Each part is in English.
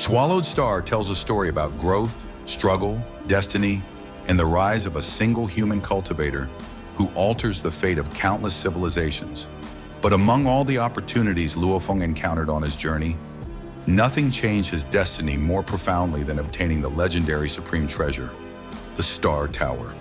Swallowed Star tells a story about growth, struggle, destiny, and the rise of a single human cultivator who alters the fate of countless civilizations. But among all the opportunities Luo Feng encountered on his journey, nothing changed his destiny more profoundly than obtaining the legendary supreme treasure, the Star Tower.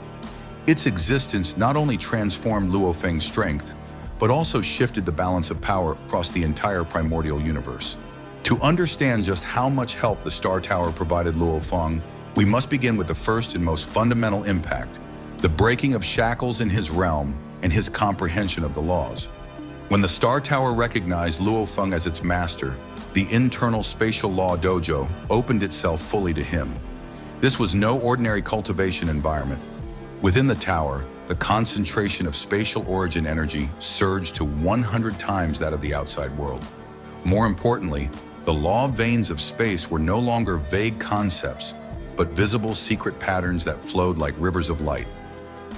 Its existence not only transformed Luo Feng's strength, but also shifted the balance of power across the entire primordial universe. To understand just how much help the Star Tower provided Luo Feng, we must begin with the first and most fundamental impact, the breaking of shackles in his realm and his comprehension of the laws. When the Star Tower recognized Luo Feng as its master, the internal spatial law dojo opened itself fully to him. This was no ordinary cultivation environment. Within the tower, the concentration of spatial origin energy surged to 100 times that of the outside world. More importantly, the law veins of space were no longer vague concepts, but visible secret patterns that flowed like rivers of light.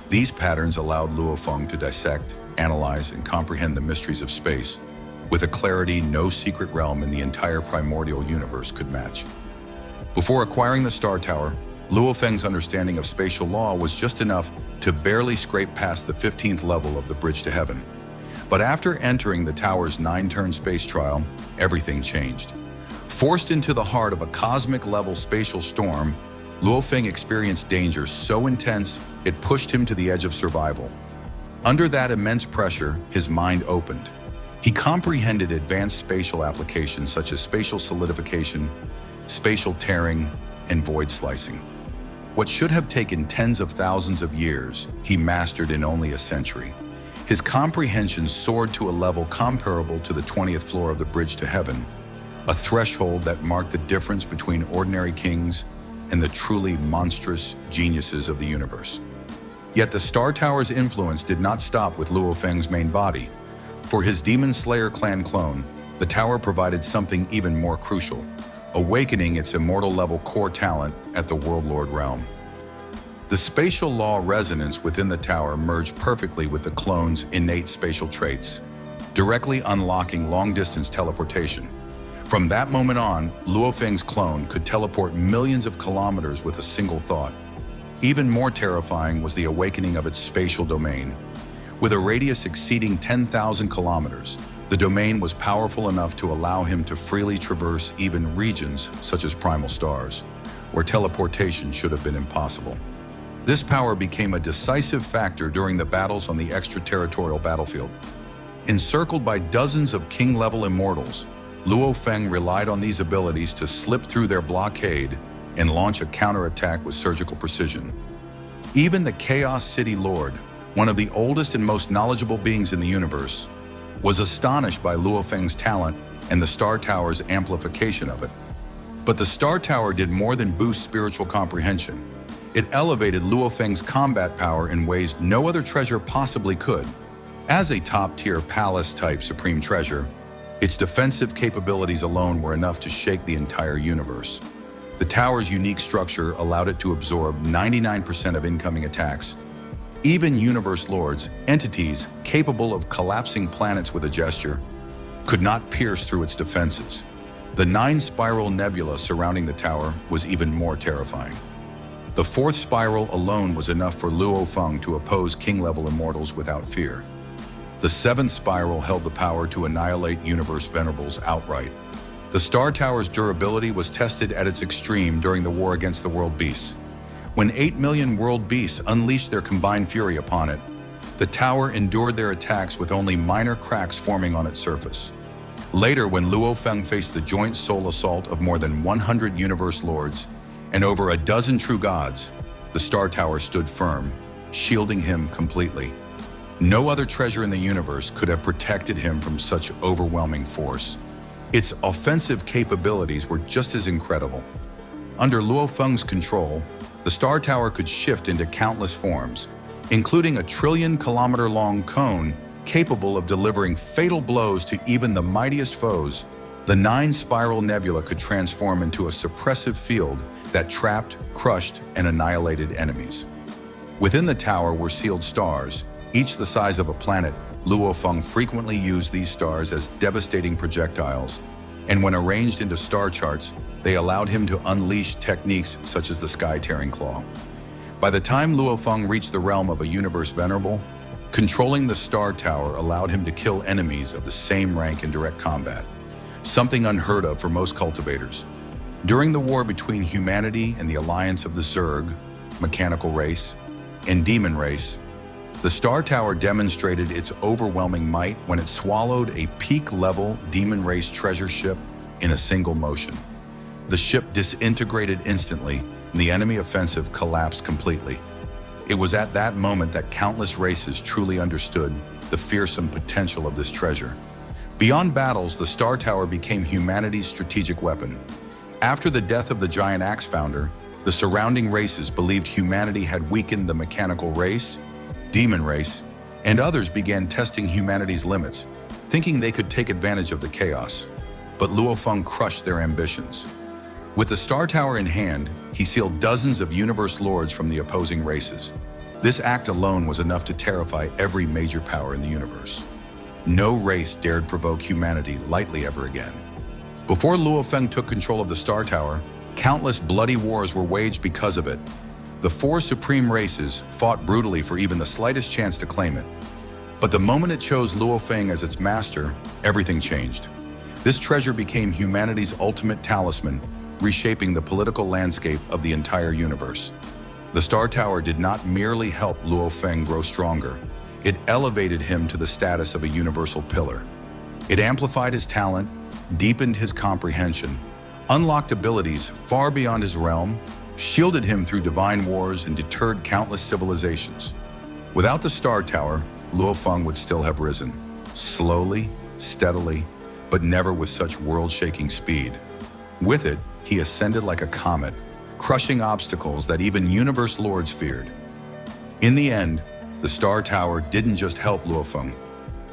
These patterns allowed Luo Feng to dissect, analyze, and comprehend the mysteries of space with a clarity no secret realm in the entire primordial universe could match. Before acquiring the Star Tower, Luo Feng's understanding of spatial law was just enough to barely scrape past the 15th level of the bridge to heaven. But after entering the tower's 9-turn space trial, everything changed. Forced into the heart of a cosmic-level spatial storm, Luo Feng experienced danger so intense it pushed him to the edge of survival. Under that immense pressure, his mind opened. He comprehended advanced spatial applications such as spatial solidification, spatial tearing, and void slicing. What should have taken tens of thousands of years, he mastered in only a century. His comprehension soared to a level comparable to the 20th floor of the bridge to heaven, a threshold that marked the difference between ordinary kings and the truly monstrous geniuses of the universe. Yet the Star Tower's influence did not stop with Luo Feng's main body. For his Demon Slayer clan clone, the tower provided something even more crucial, awakening its immortal-level core talent at the World Lord realm. The spatial law resonance within the tower merged perfectly with the clone's innate spatial traits, directly unlocking long-distance teleportation. From that moment on, Luo Feng's clone could teleport millions of kilometers with a single thought. Even more terrifying was the awakening of its spatial domain. With a radius exceeding 10,000 kilometers, the domain was powerful enough to allow him to freely traverse even regions such as primal stars, where teleportation should have been impossible. This power became a decisive factor during the battles on the extraterritorial battlefield. Encircled by dozens of king-level immortals, Luo Feng relied on these abilities to slip through their blockade and launch a counterattack with surgical precision. Even the Chaos City Lord, one of the oldest and most knowledgeable beings in the universe, was astonished by Luo Feng's talent and the Star Tower's amplification of it. But the Star Tower did more than boost spiritual comprehension. It elevated Luo Feng's combat power in ways no other treasure possibly could. As a top-tier palace-type supreme treasure, its defensive capabilities alone were enough to shake the entire universe. The tower's unique structure allowed it to absorb 99% of incoming attacks. Even universe lords, entities capable of collapsing planets with a gesture, could not pierce through its defenses. The 9-spiral nebula surrounding the tower was even more terrifying. The 4th spiral alone was enough for Luo Feng to oppose king-level immortals without fear. The 7th spiral held the power to annihilate universe Venerables outright. The Star Tower's durability was tested at its extreme during the war against the world beasts. When 8 million world beasts unleashed their combined fury upon it, the tower endured their attacks with only minor cracks forming on its surface. Later, when Luo Feng faced the joint soul assault of more than 100 universe lords and over a dozen true gods, the Star Tower stood firm, shielding him completely. No other treasure in the universe could have protected him from such overwhelming force. Its offensive capabilities were just as incredible. Under Luo Feng's control, the Star Tower could shift into countless forms, including a 1 trillion-kilometer-long cone capable of delivering fatal blows to even the mightiest foes. The 9-spiral nebula could transform into a suppressive field that trapped, crushed, and annihilated enemies. Within the tower were sealed stars, each the size of a planet. Luo Feng frequently used these stars as devastating projectiles, and when arranged into star charts, They allowed him to unleash techniques such as the sky-tearing claw. By the time Luo Feng reached the realm of a universe venerable, controlling the Star Tower allowed him to kill enemies of the same rank in direct combat, something unheard of for most cultivators. During the war between humanity and the alliance of the Zerg, mechanical race, and demon race, the Star Tower demonstrated its overwhelming might when it swallowed a peak-level demon race treasure ship in a single motion. The ship disintegrated instantly, and the enemy offensive collapsed completely. It was at that moment that countless races truly understood the fearsome potential of this treasure. Beyond battles, the Star Tower became humanity's strategic weapon. After the death of the Giant Axe founder, the surrounding races believed humanity had weakened the mechanical race, demon race, and others began testing humanity's limits, thinking they could take advantage of the chaos. But Luo Feng crushed their ambitions. With the Star Tower in hand, he sealed dozens of universe lords from the opposing races. This act alone was enough to terrify every major power in the universe. No race dared provoke humanity lightly ever again. Before Luo Feng took control of the Star Tower, countless bloody wars were waged because of it. The four supreme races fought brutally for even the slightest chance to claim it. But the moment it chose Luo Feng as its master, everything changed. This treasure became humanity's ultimate talisman, reshaping the political landscape of the entire universe. The Star Tower did not merely help Luo Feng grow stronger, it elevated him to the status of a universal pillar. It amplified his talent, deepened his comprehension, unlocked abilities far beyond his realm, shielded him through divine wars, and deterred countless civilizations. Without the Star Tower, Luo Feng would still have risen, slowly, steadily, but never with such world-shaking speed. With it, he ascended like a comet, crushing obstacles that even universe lords feared. In the end, the Star Tower didn't just help Luo Feng.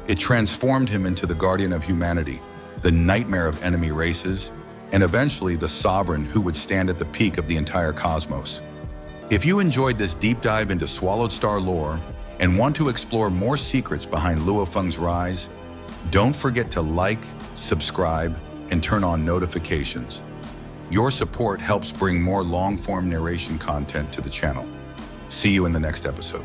It transformed him into the guardian of humanity, the nightmare of enemy races, and eventually the sovereign who would stand at the peak of the entire cosmos. If you enjoyed this deep dive into Swallowed Star lore and want to explore more secrets behind Luo Feng's rise, don't forget to like, subscribe, and turn on notifications. Your support helps bring more long-form narration content to the channel. See you in the next episode.